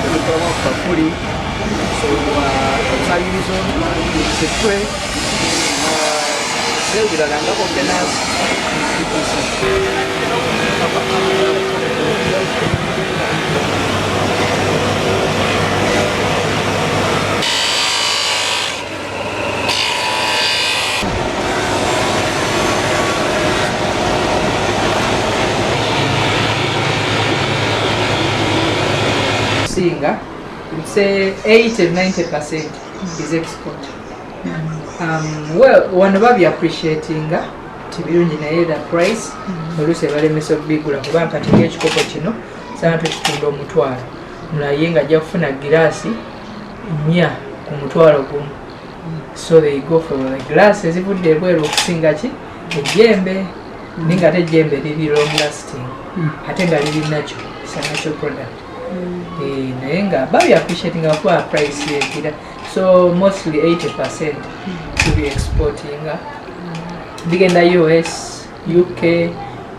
Tubikolamu bakuli, so obusabirizo, kitwe, n'ebirala nga containers. Singa, we'd say 80-90% is export. Well, one of you appreciating tibirungi naye the price oluusi balemesa okubigula kubanga kati ng'ekikopo kino sana tukitunda omutwalo naye nga ajja kufuna giraasi 4 ku mutwalo gumu. So they go for the glass ezivudde ebweru okusinga ki ejjembe naye nga ate ejjembe liri long lasting ate nga liri nakyo natural product. Naye nga babi appreciating akuba price yegira, so mostly 80% to be exporting. Bigenda US, UK,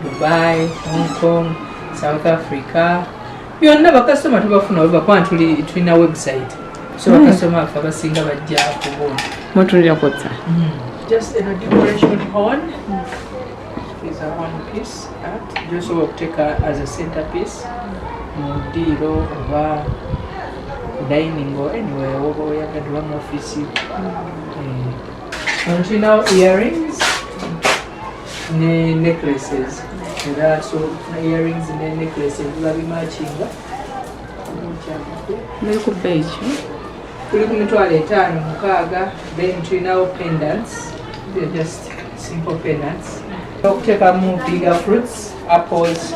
Dubai, Hong Kong, South Africa. Byonna bakasitoma tubafuna webakuba tulina website, so bakasitoma bafe abasinga bajja kubona. Mutulira kotsa Just a decoration horn is a one piece art, just so take as a centerpiece. Mudiro oba dining or anywhere oba oyagadde mu office. Tulina earrings ne necklaces. Era so earrings ne necklaces biba bimatchinga. biri ku beige. Tuli ku mitwalo 5-6. Then tulinawo pendants. They're just simple pendants. Okutekamu bigger fruits, apples,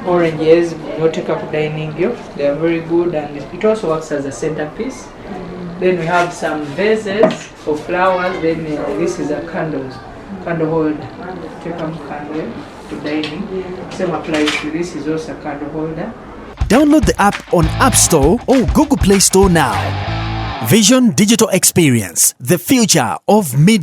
oranges, take up dining view. They are very good and it also works as a centerpiece. Then we have some vases for flowers. Then this is a candle holder. Take up candle to dining. Same applies to this. Is also a candle holder. Download the app on App Store or Google Play Store now. Vision Digital Experience, the future of media.